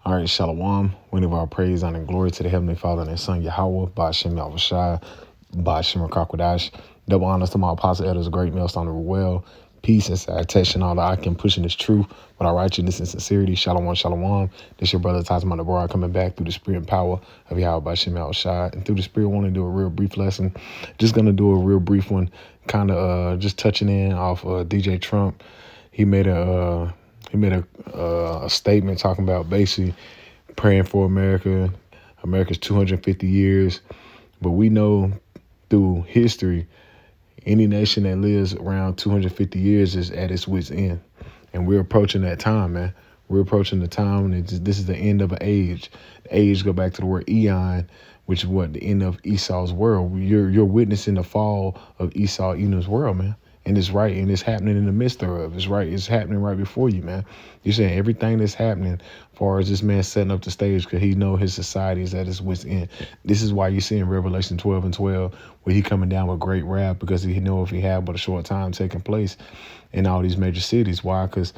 All right, Shalom. We give our praise, honor, and glory to the Heavenly Father and His Son, Yahweh, Ba'ashem Yahushai, Ba'ashem Rakakwadash. Double honors to my apostle elders, great millstone of well. Peace and salutation, all that I can pushing this truth with our righteousness and sincerity. Shalom, shalom. This your brother Tazman Deborah coming back through the spirit and power of Yahweh Ba'ashem Yahushai. And through the spirit, I want to do a real brief lesson. Just going to do a real brief one, kind of just touching in off DJ Trump. He made a statement talking about basically praying for America's 250 years. But we know through history, any nation that lives around 250 years is at its wit's end. And we're approaching that time, man. We're approaching the time, and this is the end of an age. The age go back to the word eon, which is what the end of Esau's world. You're witnessing the fall of Esau, Edom's world, man. And it's right, and it's happening in the midst of. It's right, it's happening right before you, man. You're saying everything that's happening as far as this man setting up the stage because he know his society is at its wit's end. This is why you see in Revelation 12:12 where he coming down with great wrath because he know if he had but a short time taking place in all these major cities. Why? Because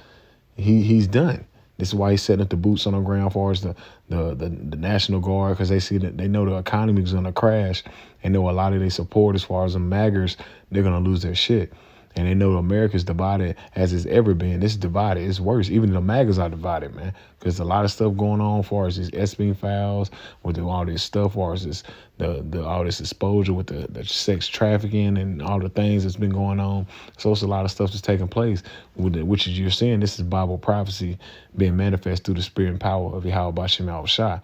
he's done. This is why he's setting up the boots on the ground as far as the National Guard, because they see that they know the economy is going to crash and know a lot of their support as far as the MAGAs, they're going to lose their shit. And they know America's divided as it's ever been. It's divided. It's worse. Even the MAGAs are divided, man. Because a lot of stuff going on as far as these Epstein files, with all this stuff, as far as this, all this exposure with the sex trafficking and all the things that's been going on. So it's a lot of stuff that's taking place, which is you're seeing. This is Bible prophecy being manifest through the spirit and power of Yahweh Ba'ashem Yahushai.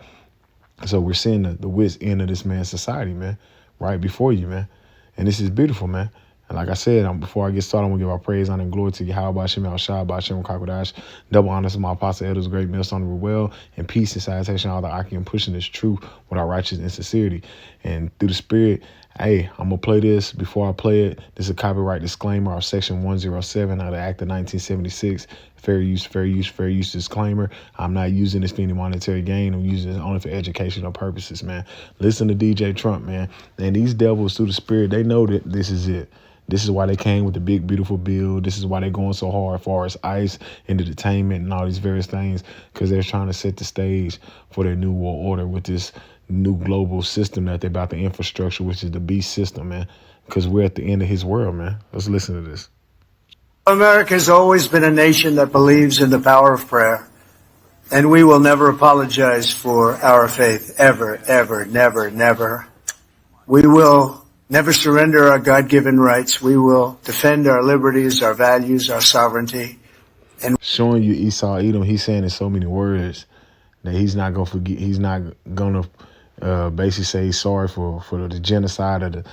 So we're seeing the wit's end of this man's society, man, right before you, man. And this is beautiful, man. And like I said, before I get started, I'm going to give our praise, honor, and glory to Yahweh Ba'ashem Yahushai, Ba'ashem Rakakwadash. Double honors to my apostle elders, great millstone of well, and peace and salutation, all that I can pushing this truth with our righteousness and sincerity. And through the spirit, hey, I'm going to play this. Before I play it, this is a copyright disclaimer of Section 107 of the Act of 1976. Fair use disclaimer. I'm not using this for any monetary gain. I'm using this only for educational purposes, man. Listen to DJ Trump, man. And these devils through the spirit, they know that this is it. This is why they came with the big, beautiful bill. This is why they're going so hard as far as ICE and the detainment and all these various things, because they're trying to set the stage for their new world order with this new global system that they're about the infrastructure, which is the beast system, man, because we're at the end of his world, man. Let's listen to this. America has always been a nation that believes in the power of prayer, and we will never apologize for our faith, ever, ever, never, never. We will never surrender our God-given rights. We will defend our liberties, our values, our sovereignty. And showing you Esau Edom, he's saying in so many words that he's not going to forget. He's not going to basically say he's sorry for the genocide of the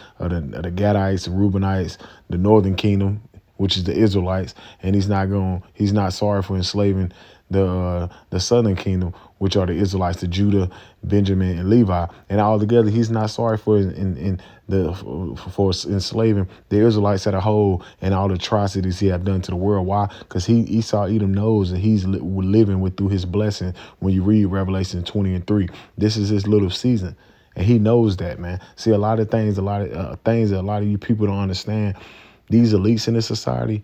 Gadites, the Reubenites, the Northern Kingdom, which is the Israelites, and he's not sorry for enslaving the Southern Kingdom, which are the Israelites, the Judah, Benjamin, and Levi, and all together, he's not sorry for enslaving the Israelites as a whole and all the atrocities he have done to the world. Why? Because Esau Edom knows that he's living through his blessing. When you read Revelation 20:3, this is his little season, and he knows that, man. See, a lot of things that a lot of you people don't understand. These elites in this society,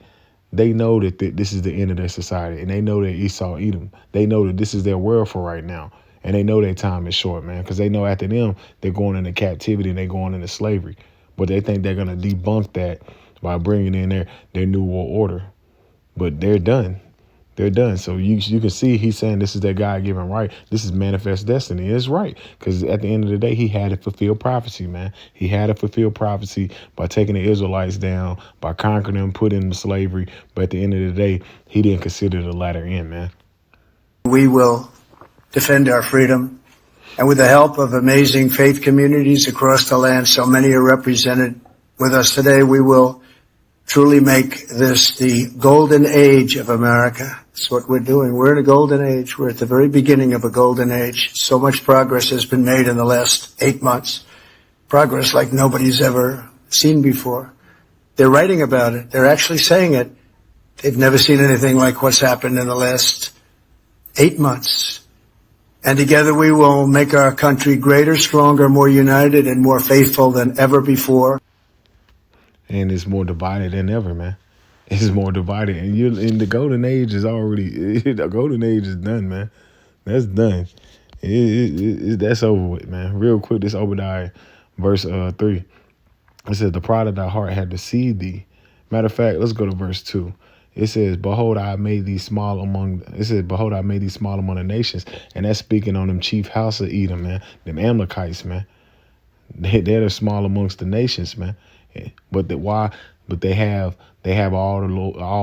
they know that this is the end of their society, and they know that Esau Edom. They know that this is their world for right now, and they know their time is short, man, because they know after them, they're going into captivity and they're going into slavery. But they think they're going to debunk that by bringing in their new world order. But they're done. They're done. So you can see he's saying this is their God-given right. This is manifest destiny. It's right. Because at the end of the day, he had to fulfill prophecy, man. He had to fulfill prophecy by taking the Israelites down, by conquering them, putting them to slavery. But at the end of the day, he didn't consider the latter end, man. we will defend our freedom. And with the help of amazing faith communities across the land, so many are represented with us today, we will truly make this the golden age of America. That's what we're doing. We're in a golden age. We're at the very beginning of a golden age. So much progress has been made in the last 8 months. Progress like nobody's ever seen before. They're writing about it. They're actually saying it. They've never seen anything like what's happened in the last 8 months. And together we will make our country greater, stronger, more united, and more faithful than ever before. And it's more divided than ever, man. It's more divided. And the golden age is already, the golden age is done, man. That's done. That's over with, man. Real quick, this Obadiah verse 3. It says, the pride of thy heart had deceived thee. Matter of fact, let's go to verse 2. It says, behold, I made thee small among, it says, behold, I made thee small among the nations. And that's speaking on them chief house of Edom, man. Them Amalekites, man. They're the small amongst the nations, man. But why? But they have all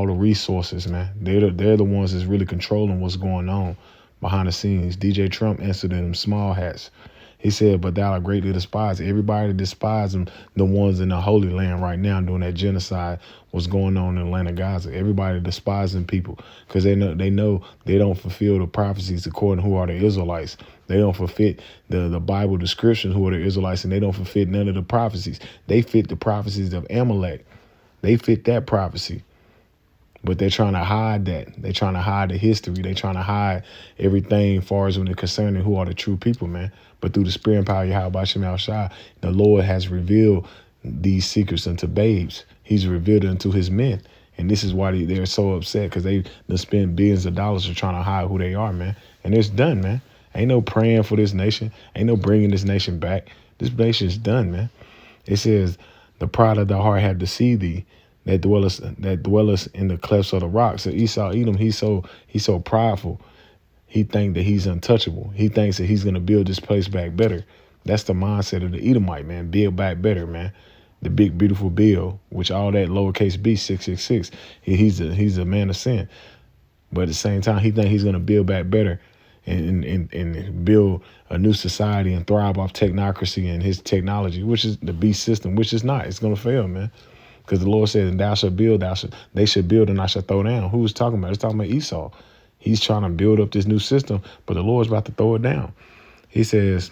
the resources, man. They're the ones that's really controlling what's going on behind the scenes. DJ Trump answered in them small hats. He said, but thou art greatly despised. Everybody despises them, the ones in the Holy Land right now doing that genocide, what's going on in the land of Gaza. Everybody despising people because they know they don't fulfill the prophecies according to who are the Israelites. They don't fulfill the Bible description who are the Israelites, and they don't fulfill none of the prophecies. They fit the prophecies of Amalek. They fit that prophecy. But they're trying to hide that. They're trying to hide the history. They're trying to hide everything as far as when they're concerning who are the true people, man. But through the spirit and power of Yahweh Shemel Shai, the Lord has revealed these secrets unto babes. He's revealed it unto his men. And this is why they're so upset, because they spend billions of dollars trying to hide who they are, man. And it's done, man. Ain't no praying for this nation. Ain't no bringing this nation back. This nation's done, man. It says, the pride of the heart have deceived thee, that dwelleth in the clefts of the rocks. So Esau, Edom, he's so prideful. He thinks that he's untouchable. He thinks that he's going to build this place back better. That's the mindset of the Edomite, man. Build back better, man. The big, beautiful Bill, which all that lowercase b, 666. He's a man of sin. But at the same time, he thinks he's going to build back better and build a new society and thrive off technocracy and his technology, which is the beast system, which is not. It's going to fail, man. Because the Lord said, thou shalt build, they should build and I shall throw down. Who was talking about? It's talking about Esau. He's trying to build up this new system, but the Lord's about to throw it down. He says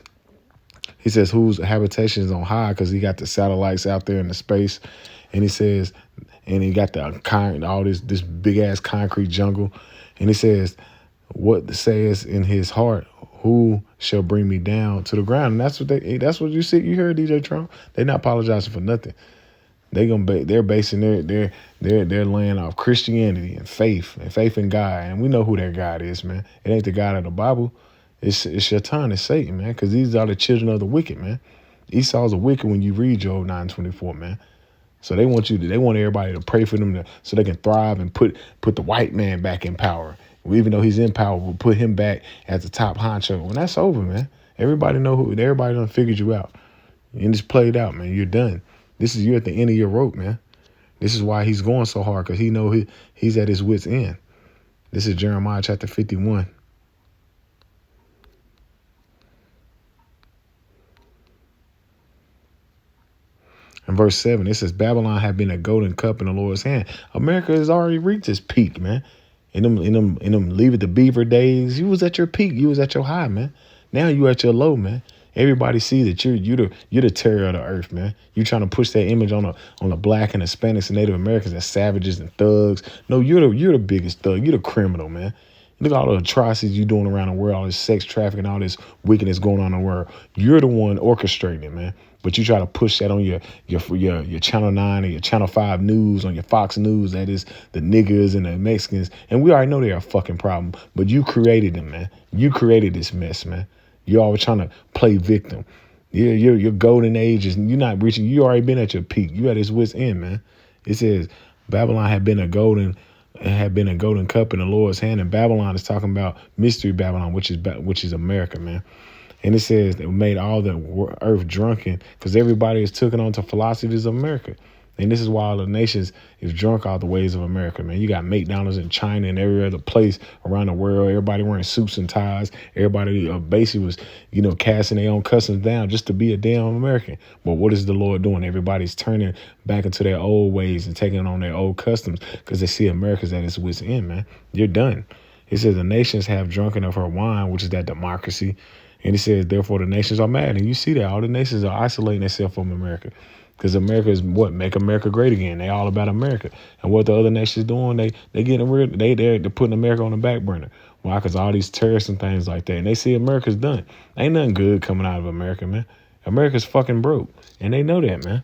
whose habitation is on high, because he got the satellites out there in the space. And he says, and he got all this big ass concrete jungle. And he says, what says in his heart, who shall bring me down to the ground? And that's what you see. You heard DJ Trump. They're not apologizing for nothing. They're basing their land off Christianity and faith in God, and we know who their God is, man. It ain't the God of the Bible. It's Shaitan, it's Satan, man. Because these are the children of the wicked, man. Esau's a wicked when you read Job 9:24, man. So they want everybody to pray for them so they can thrive and put the white man back in power. Even though he's in power, we'll put him back as the top honcho. When that's over, man, everybody done figured you out. And it's played out, man. You're done. You're at the end of your rope, man. This is why he's going so hard, because he know he's at his wit's end. This is Jeremiah chapter 51. In verse 7, it says, Babylon had been a golden cup in the Lord's hand. America has already reached its peak, man. In them Leave It to Beaver days, you was at your peak. You was at your high, man. Now you at your low, man. Everybody sees that you're the terror of the earth, man. You trying to push that image on the black and Hispanics and Native Americans as savages and thugs. No, you're the biggest thug. You're the criminal, man. Look at all the atrocities you doing around the world, all this sex trafficking, all this wickedness going on in the world. You're the one orchestrating it, man. But you try to push that on your Channel 9 or your Channel 5 news, on your Fox News, that is the niggers and the Mexicans. And we already know they're a fucking problem. But you created them, man. You created this mess, man. You're always trying to play victim. Your golden age is, you're not reaching. You already been at your peak. You at its wit's end, man. It says Babylon had been a golden cup in the Lord's hand, and Babylon is talking about mystery Babylon, which is America, man. And it says that made all the earth drunken, because everybody is taken on to philosophies of America. And this is why all the nations is drunk all the ways of America, man. You got McDonald's in China and every other place around the world. Everybody wearing suits and ties. Everybody basically was, casting their own customs down just to be a damn American. But what is the Lord doing? Everybody's turning back into their old ways and taking on their old customs because they see America's at its wit's end, man. You're done. It says the nations have drunken of her wine, which is that democracy. And it says, therefore, the nations are mad. And you see that all the nations are isolating themselves from America. Because America is what? Make America great again. They all about America. And what the other nations doing, they getting rid. They're putting America on the back burner. Why? Because all these terrorists and things like that. And they see America's done. Ain't nothing good coming out of America, man. America's fucking broke. And they know that, man.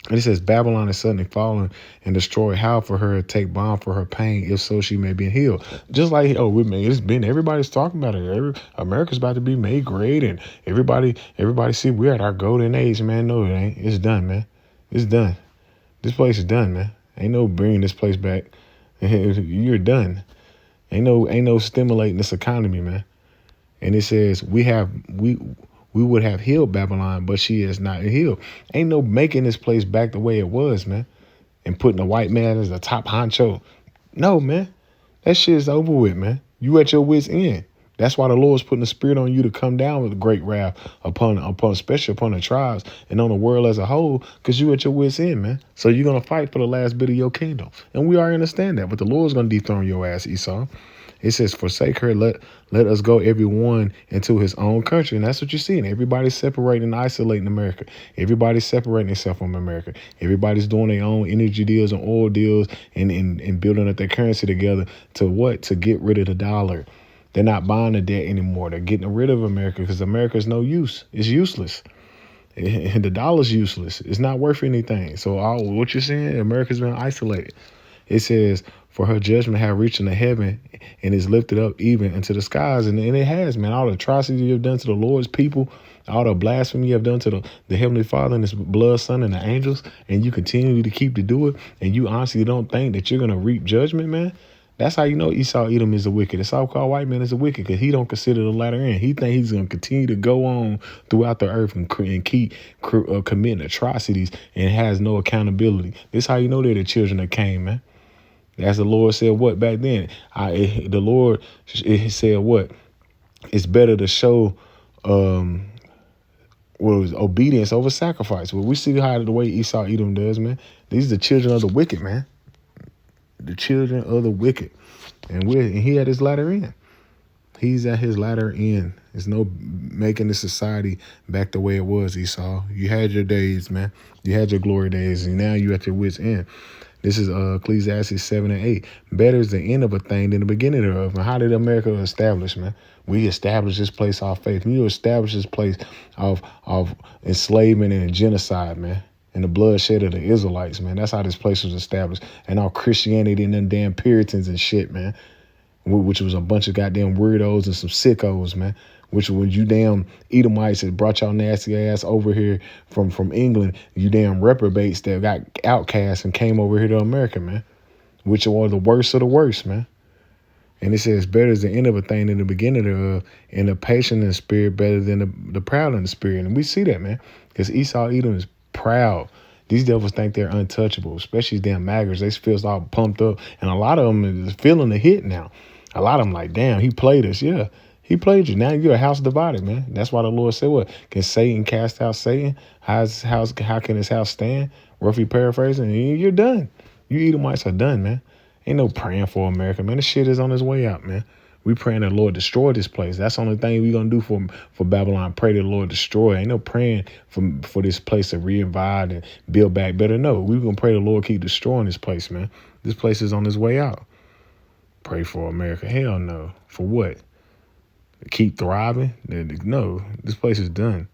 And it says, Babylon is suddenly fallen and destroyed. How for her to take balm for her pain, if so she may be healed. Just like, it's been, everybody's talking about it. America's about to be made great, and everybody see we're at our golden age, man. No, it ain't. It's done, man. It's done. This place is done, man. Ain't no bringing this place back. You're done. Ain't no stimulating this economy, man. And it says we would have healed Babylon, but she is not healed. Ain't no making this place back the way it was, man. And putting a white man as the top honcho. No, man. That shit is over with, man. You at your wit's end. That's why the Lord's putting the spirit on you to come down with a great wrath upon especially upon the tribes and on the world as a whole, because you at your wit's end, man. So you're gonna fight for the last bit of your kingdom. And we already understand that. But the Lord's gonna dethrone your ass, Esau. It says, forsake her, let us go every one into his own country. And that's what you're seeing. Everybody's separating and isolating America. Everybody's separating themselves from America. Everybody's doing their own energy deals and oil deals and building up their currency together to what? To get rid of the dollar. They're not buying the debt anymore. They're getting rid of America because America is no use. It's useless. And the dollar's useless. It's not worth anything. So what you're saying, America's been isolated. It says, for her judgment have reached into heaven and is lifted up even into the skies. And it has, man. All the atrocities you have done to the Lord's people, all the blasphemy you have done to the Heavenly Father and his blood son and the angels, and you continue to keep to do it, and you honestly don't think that you're going to reap judgment, man. That's how you know Esau Edom is a wicked. The so-called white man is a wicked because he don't consider the latter end. He think he's going to continue to go on throughout the earth and keep committing atrocities and has no accountability. This is how you know they're the children of Cain, man. As the Lord said, what back then? The Lord said, what? It's better to show obedience over sacrifice. Well, we see how the way Esau Edom does, man. These are the children of the wicked, man. The children of the wicked. And he at his latter end. He's at his latter end. There's no making the society back the way it was, Esau. You had your days, man. You had your glory days, and now you at your wit's end. This is Ecclesiastes 7 and 8. Better is the end of a thing than the beginning thereof. And how did America establish, man? We established this place off faith. We established this place of enslavement and genocide, man. And the bloodshed of the Israelites, man. That's how this place was established. And all Christianity and them damn Puritans and shit, man. Which was a bunch of goddamn weirdos and some sickos, man. Which when you damn Edomites that brought y'all nasty ass over here from England, you damn reprobates that got outcast and came over here to America, man. Which are the worst of the worst, man. And it says, better is the end of a thing than the beginning thereof, and the patient in the spirit better than the proud in the spirit. And we see that, man, because Esau Edom is proud. These devils think they're untouchable, especially these damn maggots. They feel all pumped up, and a lot of them is feeling the hit now. A lot of them like, damn, he played us. Yeah, he played you. Now you're a house divided, man. That's why the Lord said, what? Can Satan cast out Satan? How can his house stand? Roughly paraphrasing, you're done. You Edomites are done, man. Ain't no praying for America, man. This shit is on its way out, man. We praying that the Lord destroy this place. That's the only thing we gonna do for Babylon. Pray that the Lord destroy. Ain't no praying for this place to re-invite and build back better. No, we gonna pray the Lord keep destroying this place, man. This place is on its way out. Pray for America. Hell no. For what? Keep thriving? No, this place is done.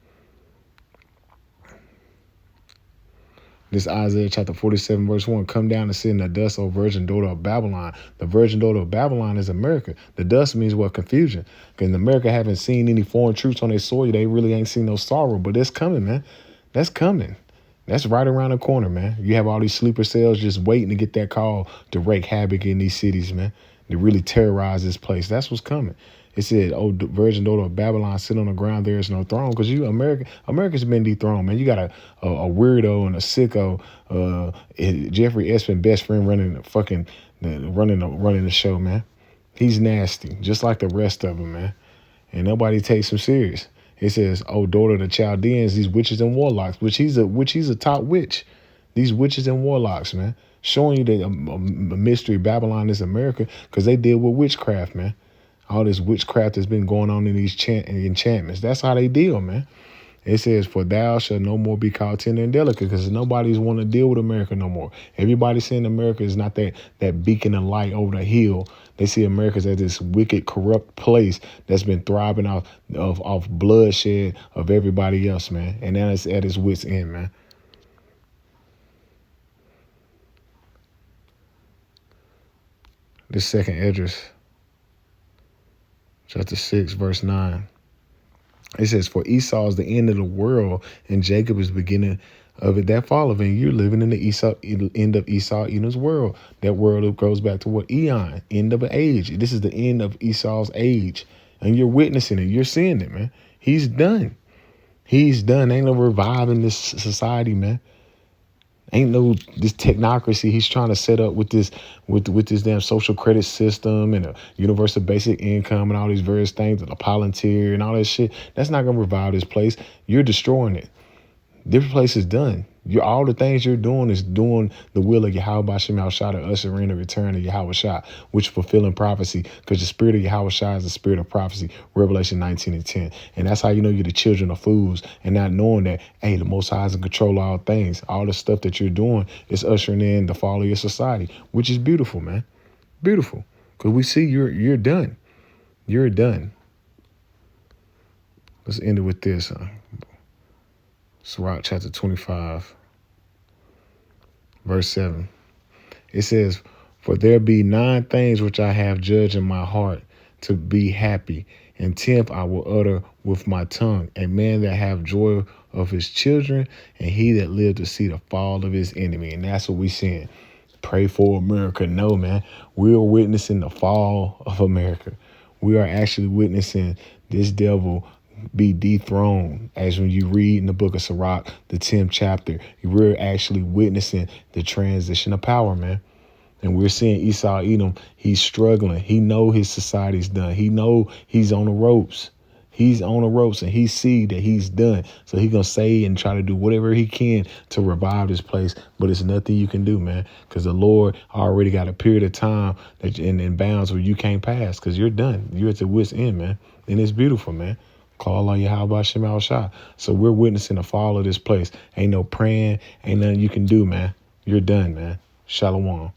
This Isaiah chapter 47, verse 1, come down and sit in the dust, O virgin daughter of Babylon. The virgin daughter of Babylon is America. The dust means what? Confusion. Because America haven't seen any foreign troops on their soil. They really ain't seen no sorrow, but that's coming, man. That's coming. That's right around the corner, man. You have all these sleeper cells just waiting to get that call to wreak havoc in these cities, man. To really terrorize this place. That's what's coming. It said, oh, virgin daughter of Babylon, sit on the ground, there is no throne. Because America's been dethroned, man. You got a weirdo and a sicko, Jeffrey Espin, best friend running the show, man. He's nasty, just like the rest of them, man. And nobody takes him serious. It says, oh, daughter of the Chaldeans, these witches and warlocks, which he's a top witch. These witches and warlocks, man. Showing you that a mystery Babylon is America because they deal with witchcraft, man. All this witchcraft has been going on in these enchantments. That's how they deal, man. It says, for thou shalt no more be called tender and delicate, because nobody's want to deal with America no more. Everybody saying America is not that beacon of light over the hill. They see America as this wicked, corrupt place that's been thriving off bloodshed of bloodshed of everybody else, man. And now it's at its wit's end, man. This second Esdras, chapter 6, verse 9. It says, for Esau is the end of the world, and Jacob is the beginning of it that followeth. And you're living in the end of Esau, Edom's world. That world goes back to what? Eon, end of an age. This is the end of Esau's age. And you're witnessing it. You're seeing it, man. He's done. He's done. Ain't no reviving this society, man. Ain't no this technocracy he's trying to set up with this damn social credit system and a universal basic income and all these various things and a volunteer and all that shit. That's not gonna revive this place. You're destroying it. This place is done. All the things you're doing is doing the will of Yahweh Shem Shah to usher in the return of Yahweh Shah, which fulfilling prophecy, because the spirit of Yahweh Shah is the spirit of prophecy, Revelation 19:10. And that's how you know you're the children of fools, and not knowing that, hey, the Most High is in control of all things. All the stuff that you're doing is ushering in the fall of your society, which is beautiful, man. Beautiful. Because we see you're done. You're done. Let's end it with this. Sirach chapter 25. Verse 7, it says, for there be 9 things which I have judged in my heart to be happy, and 10th I will utter with my tongue, a man that have joy of his children, and he that live to see the fall of his enemy. And that's what we seeing. Pray for America. No, man, we are witnessing the fall of America. We are actually witnessing this devil be dethroned. As when you read in the book of Sirach, the 10th chapter, we're actually witnessing the transition of power, man. And we're seeing Esau Edom. He's struggling. He know his society's done. He know he's on the ropes. He's on the ropes, and he see that he's done. So he's going to say and try to do whatever he can to revive this place. But it's nothing you can do, man, because the Lord already got a period of time that in bounds where you can't pass, because you're done. You're at the wit's end, man. And it's beautiful, man. Call on Yahweh Shem Shah. So we're witnessing the fall of this place. Ain't no praying. Ain't nothing you can do, man. You're done, man. Shalom.